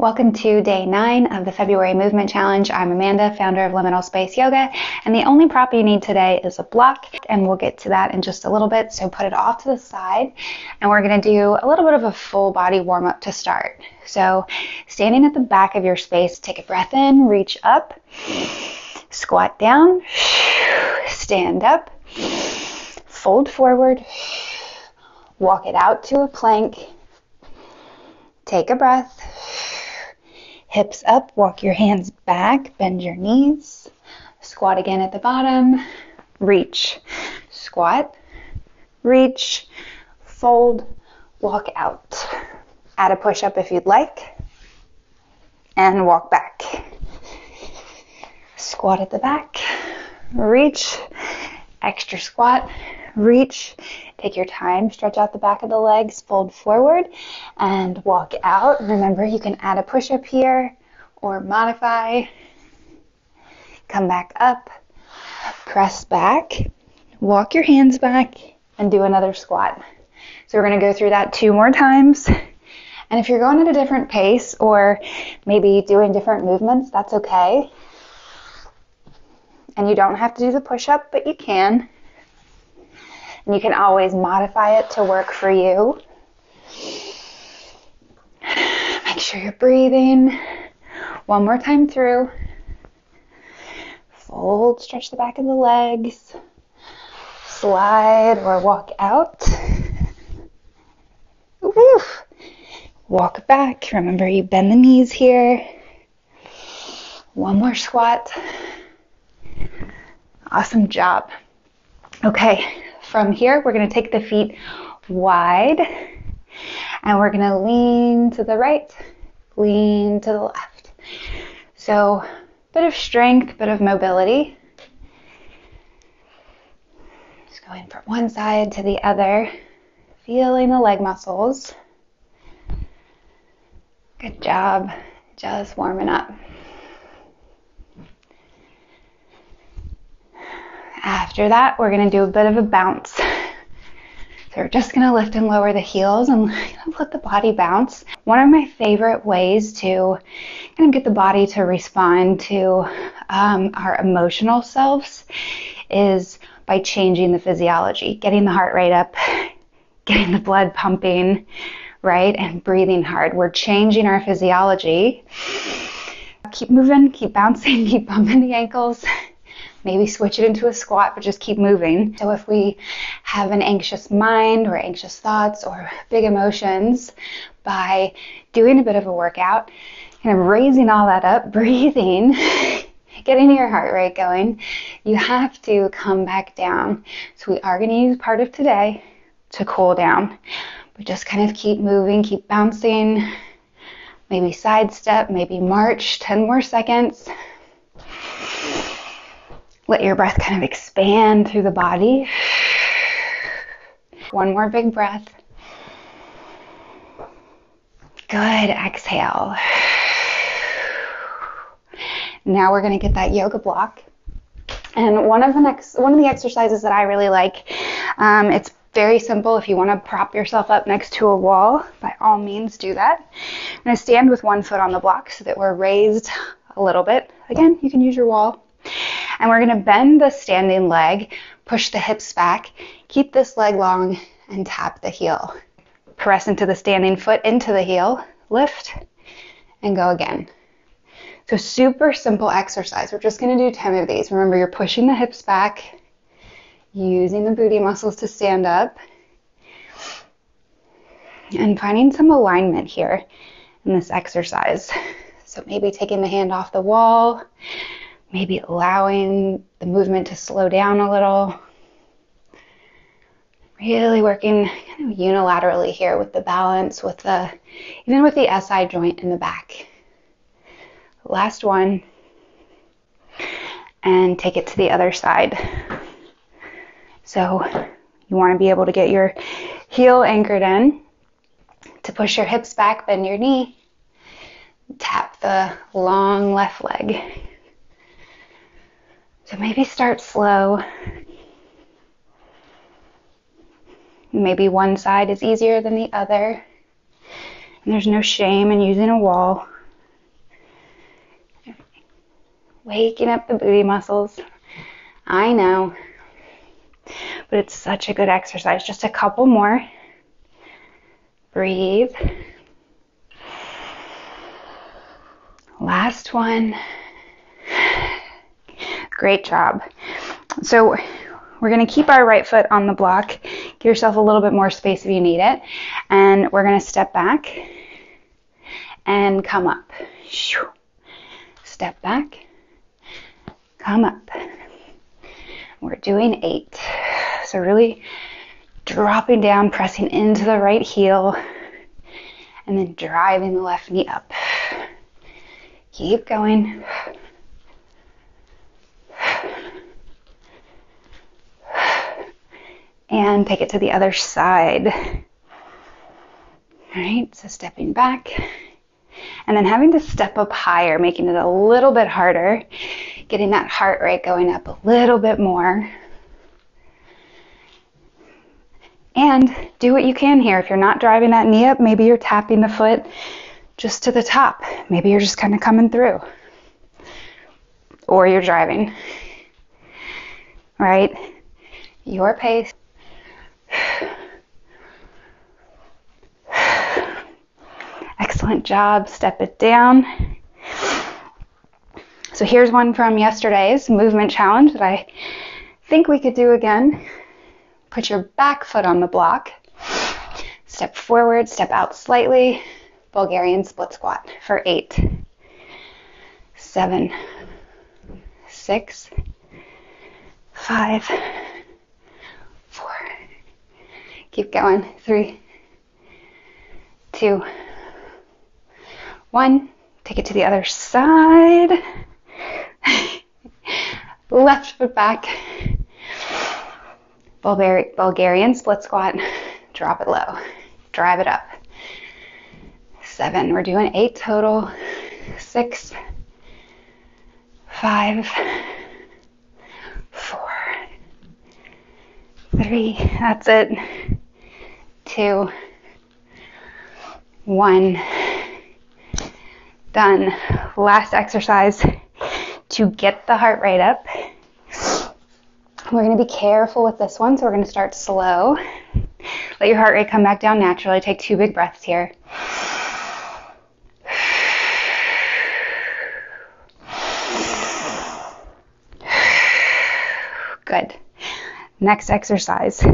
Welcome to day 9 of the February Movement Challenge. I'm Amanda, founder of Liminal Space Yoga, and the only prop you need today is a block, and we'll get to that in just a little bit, so put it off to the side, and we're going to do a little bit of a full body warm-up to start. So standing at the back of your space, take a breath in, reach up, squat down, stand up, fold forward, walk it out to a plank, take a breath, hips up, walk your hands back, bend your knees, squat again at the bottom, reach, squat, reach, fold, walk out. Add a push-up if you'd like, and walk back. Squat at the back, reach, extra squat, reach, take your time, stretch out the back of the legs, fold forward, and walk out. Remember, you can add a push-up here or modify. Come back up, press back, walk your hands back, and do another squat. So we're going to go through that 2 more times. And if you're going at a different pace or maybe doing different movements, that's okay. And you don't have to do the push-up, but you can. And you can always modify it to work for you. Make sure you're breathing. 1 more time through. Fold, stretch the back of the legs. Slide or walk out. Woo. Walk back. Remember, you bend the knees here. 1 more squat. Awesome job. Okay. From here, we're going to take the feet wide, and we're going to lean to the right, lean to the left. So, bit of strength, bit of mobility. Just going from one side to the other, feeling the leg muscles. Good job, just warming up. After that, we're going to do a bit of a bounce. So we're just going to lift and lower the heels and let the body bounce. One of my favorite ways to kind of get the body to respond to our emotional selves is by changing the physiology, getting the heart rate up, getting the blood pumping, right, and breathing hard. We're changing our physiology. Keep moving, keep bouncing, keep bumping the ankles. Maybe switch it into a squat, but just keep moving. So if we have an anxious mind or anxious thoughts or big emotions, by doing a bit of a workout, kind of raising all that up, breathing, getting your heart rate going, you have to come back down. So we are going to use part of today to cool down. But just kind of keep moving, keep bouncing, maybe sidestep, maybe march, 10 more seconds. Let your breath kind of expand through the body. 1 more big breath. Good, exhale. Now we're going to get that yoga block. And one of the exercises that I really like, it's very simple. If you want to prop yourself up next to a wall, by all means do that. I'm going to stand with 1 foot on the block so that we're raised a little bit. Again, you can use your wall. And we're going to bend the standing leg, push the hips back, keep this leg long, and tap the heel. Press into the standing foot, into the heel, lift, and go again. So super simple exercise. We're just going to do 10 of these. Remember, you're pushing the hips back, using the booty muscles to stand up, and finding some alignment here in this exercise. So maybe taking the hand off the wall, maybe allowing the movement to slow down a little. Really working kind of unilaterally here with the balance, even with the SI joint in the back. Last one. And take it to the other side. So you want to be able to get your heel anchored in, to push your hips back, bend your knee, tap the long left leg. So maybe start slow. Maybe one side is easier than the other. And there's no shame in using a wall. waking up the booty muscles. I know, but it's such a good exercise. Just a couple more. Breathe. Last one. Great job. So we're going to keep our right foot on the block. Give yourself a little bit more space if you need it. And we're going to step back and come up. Step back, come up. We're doing 8. So really dropping down, pressing into the right heel, and then driving the left knee up. Keep going. And take it to the other side. All right, so stepping back. And then having to step up higher, making it a little bit harder, getting that heart rate going up a little bit more. And do what you can here. If you're not driving that knee up, maybe you're tapping the foot just to the top. Maybe you're just kind of coming through. Or you're driving. Right? Your pace. Excellent job. Step it down. So here's one from yesterday's movement challenge that I think we could do again. Put your back foot on the block. Step forward, step out slightly. Bulgarian split squat for 8, 7, 6, 5, 4. Keep going. 3, 2, 1. Take it to the other side. Left foot back. Bulgarian split squat. Drop it low. Drive it up. 7. We're doing 8 total. 6, 5, 4, 3. That's it. 2, 1. Done. Last exercise to get the heart rate up. We're going to be careful with this one, so we're going to start slow. Let your heart rate come back down naturally. Take 2 big breaths here. Good. Next exercise.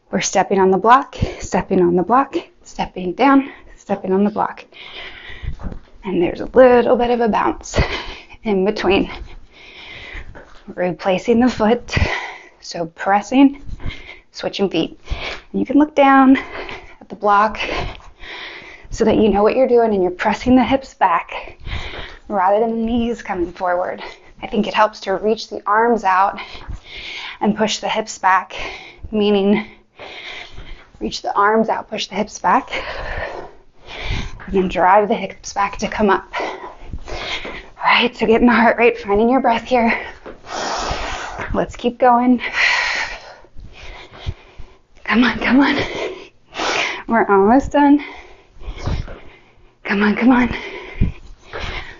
We're stepping on the block, stepping on the block, stepping down, stepping on the block. And there's a little bit of a bounce in between. Replacing the foot, so pressing, switching feet. And you can look down at the block so that you know what you're doing and you're pressing the hips back rather than the knees coming forward. I think it helps to reach the arms out and push the hips back, meaning reach the arms out, push the hips back, and then drive the hips back to come up. All right, so getting the heart rate, finding your breath here. Let's keep going. Come on, come on. We're almost done. Come on, come on. A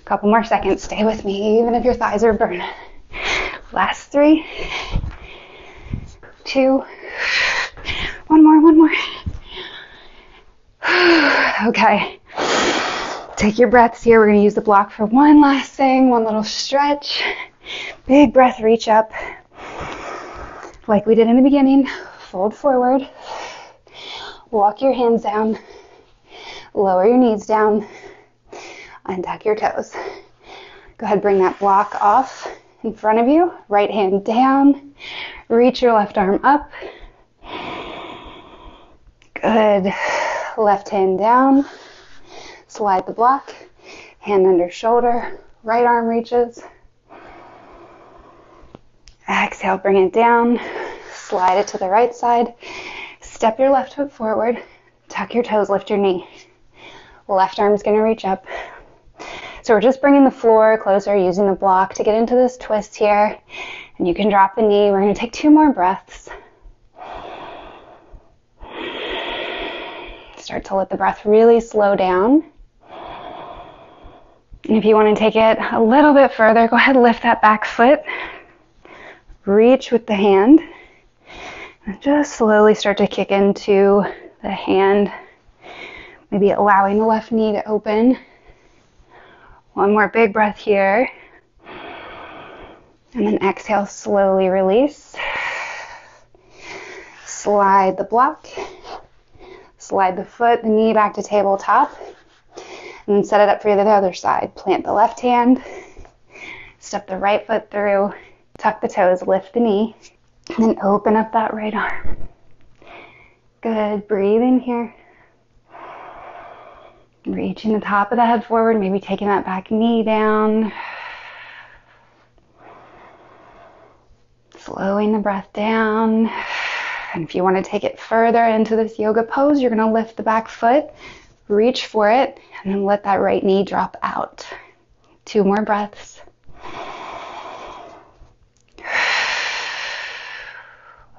couple more seconds. Stay with me, even if your thighs are burning. Last 3, 2, one more. Okay. Take your breaths here. We're going to use the block for one last thing, one little stretch. Big breath, reach up. Like we did in the beginning, fold forward. Walk your hands down. Lower your knees down. Untuck your toes. Go ahead, bring that block off in front of you. Right hand down. Reach your left arm up. Good. Left hand down. Slide the block. Hand under shoulder. Right arm reaches. Exhale, bring it down. Slide it to the right side. Step your left foot forward. Tuck your toes, lift your knee. Left arm's going to reach up. So we're just bringing the floor closer, using the block to get into this twist here. And you can drop the knee. We're going to take 2 more breaths. Start to let the breath really slow down. And if you want to take it a little bit further, go ahead and lift that back foot. Reach with the hand. And just slowly start to kick into the hand. Maybe allowing the left knee to open. One more big breath here. And then exhale, slowly release. Slide the block. Slide the foot, the knee back to tabletop. And then set it up for the other side. Plant the left hand. Step the right foot through. Tuck the toes, lift the knee. And then open up that right arm. Good, breathe in here. Reaching the top of the head forward, maybe taking that back knee down. Slowing the breath down. And if you want to take it further into this yoga pose, you're going to lift the back foot, reach for it, and then let that right knee drop out. 2 more breaths.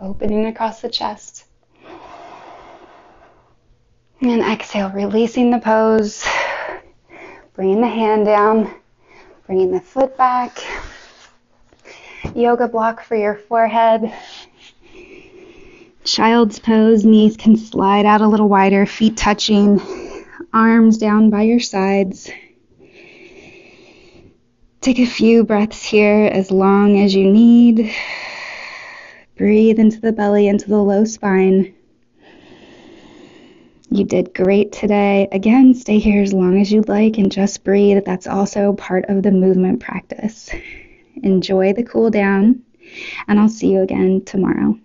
Opening across the chest. And exhale, releasing the pose. Bringing the hand down. Bringing the foot back. Yoga block for your forehead. Child's pose. Knees can slide out a little wider. Feet touching. Arms down by your sides. Take a few breaths here, as long as you need. Breathe into the belly, into the low spine. You did great today. Again, stay here as long as you'd like and just breathe. That's also part of the movement practice. Enjoy the cool down, and I'll see you again tomorrow.